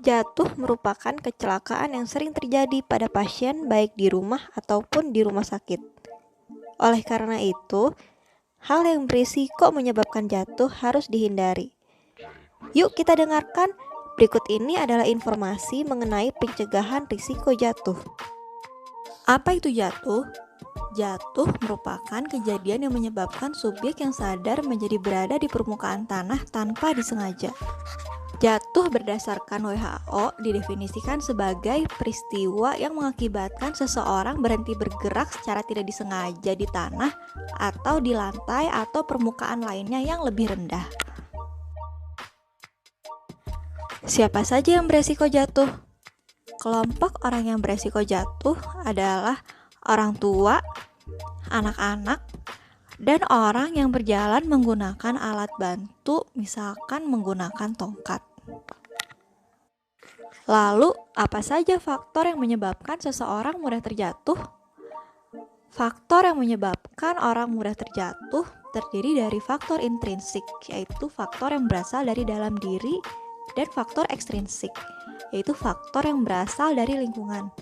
Jatuh merupakan kecelakaan yang sering terjadi pada pasien baik di rumah ataupun di rumah sakit. Oleh karena itu, hal yang berisiko menyebabkan jatuh harus dihindari. Yuk kita dengarkan, berikut ini adalah informasi mengenai pencegahan risiko jatuh. Apa itu jatuh? Jatuh merupakan kejadian yang menyebabkan subjek yang sadar menjadi berada di permukaan tanah tanpa disengaja. Jatuh berdasarkan WHO didefinisikan sebagai peristiwa yang mengakibatkan seseorang berhenti bergerak secara tidak disengaja di tanah atau di lantai atau permukaan lainnya yang lebih rendah. Siapa saja yang beresiko jatuh? Kelompok orang yang beresiko jatuh adalah orang tua, anak-anak, dan orang yang berjalan menggunakan alat bantu, misalkan menggunakan tongkat. Lalu, apa saja faktor yang menyebabkan seseorang mudah terjatuh? Faktor yang menyebabkan orang mudah terjatuh terdiri dari faktor intrinsik, yaitu faktor yang berasal dari dalam diri, dan faktor ekstrinsik, yaitu faktor yang berasal dari lingkungan.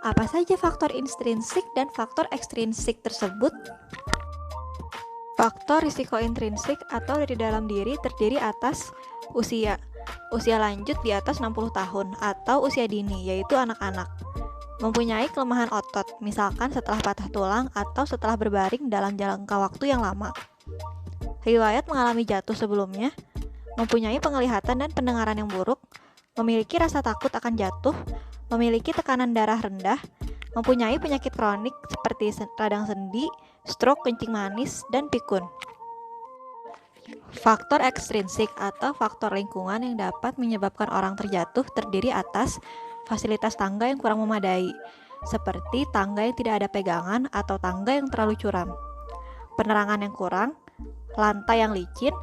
Apa saja faktor intrinsik dan faktor ekstrinsik tersebut? Faktor risiko intrinsik atau dari dalam diri terdiri atas usia lanjut di atas 60 tahun atau usia dini, yaitu anak-anak. Mempunyai kelemahan otot, misalkan setelah patah tulang atau setelah berbaring dalam jangka waktu yang lama. Riwayat mengalami jatuh sebelumnya, mempunyai penglihatan dan pendengaran yang buruk, memiliki rasa takut akan jatuh, memiliki tekanan darah rendah, mempunyai penyakit kronik seperti radang sendi, stroke, kencing manis, dan pikun. Faktor ekstrinsik atau faktor lingkungan yang dapat menyebabkan orang terjatuh terdiri atas fasilitas tangga yang kurang memadai, seperti tangga yang tidak ada pegangan atau tangga yang terlalu curam, penerangan yang kurang, lantai yang licin,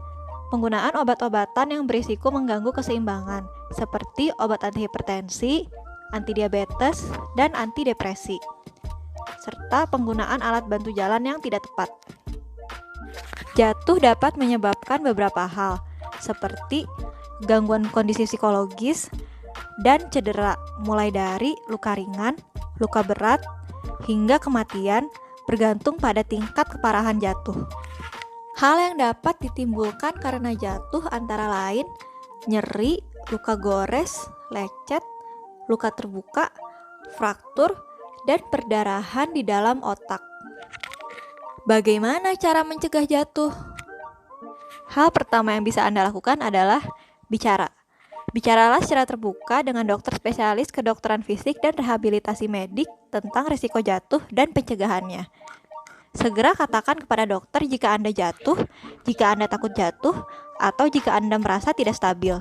penggunaan obat-obatan yang berisiko mengganggu keseimbangan, seperti obat antihipertensi, antidiabetes, dan antidepresi, serta penggunaan alat bantu jalan yang tidak tepat. Jatuh dapat menyebabkan beberapa hal, seperti gangguan kondisi psikologis dan cedera, mulai dari luka ringan, luka berat, hingga kematian, bergantung pada tingkat keparahan jatuh. Hal yang dapat ditimbulkan karena jatuh antara lain nyeri, luka gores, lecet, luka terbuka, fraktur, dan perdarahan di dalam otak. Bagaimana cara mencegah jatuh? Hal pertama yang bisa Anda lakukan adalah bicara. Bicaralah secara terbuka dengan dokter spesialis kedokteran fisik dan rehabilitasi medik tentang risiko jatuh dan pencegahannya. Segera katakan kepada dokter jika Anda jatuh, jika Anda takut jatuh, atau jika Anda merasa tidak stabil.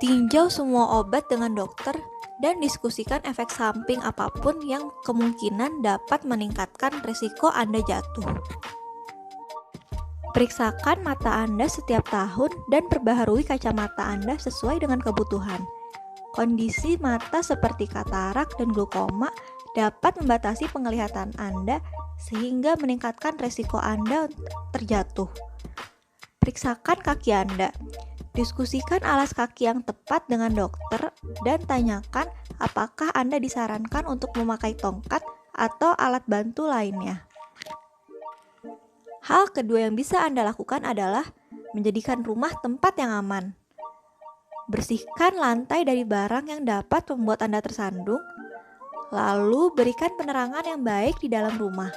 Tinjau semua obat dengan dokter dan diskusikan efek samping apapun yang kemungkinan dapat meningkatkan risiko Anda jatuh. Periksakan mata Anda setiap tahun dan perbaharui kacamata Anda sesuai dengan kebutuhan. Kondisi mata seperti katarak dan glaukoma dapat membatasi penglihatan Anda sehingga meningkatkan risiko Anda terjatuh. Periksakan kaki Anda. Diskusikan alas kaki yang tepat dengan dokter dan tanyakan apakah Anda disarankan untuk memakai tongkat atau alat bantu lainnya. Hal kedua yang bisa Anda lakukan adalah menjadikan rumah tempat yang aman. Bersihkan lantai dari barang yang dapat membuat Anda tersandung, lalu berikan penerangan yang baik di dalam rumah.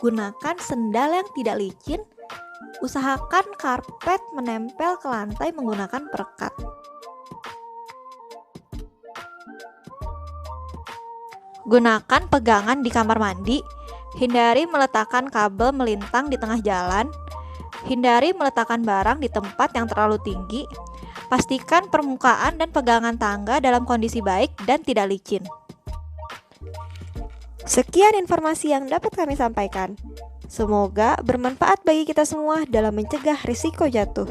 Gunakan sendal yang tidak licin. Usahakan karpet menempel ke lantai menggunakan perekat. Gunakan pegangan di kamar mandi. Hindari meletakkan kabel melintang di tengah jalan. Hindari meletakkan barang di tempat yang terlalu tinggi. Pastikan permukaan dan pegangan tangga dalam kondisi baik dan tidak licin. Sekian informasi yang dapat kami sampaikan. Semoga bermanfaat bagi kita semua dalam mencegah risiko jatuh.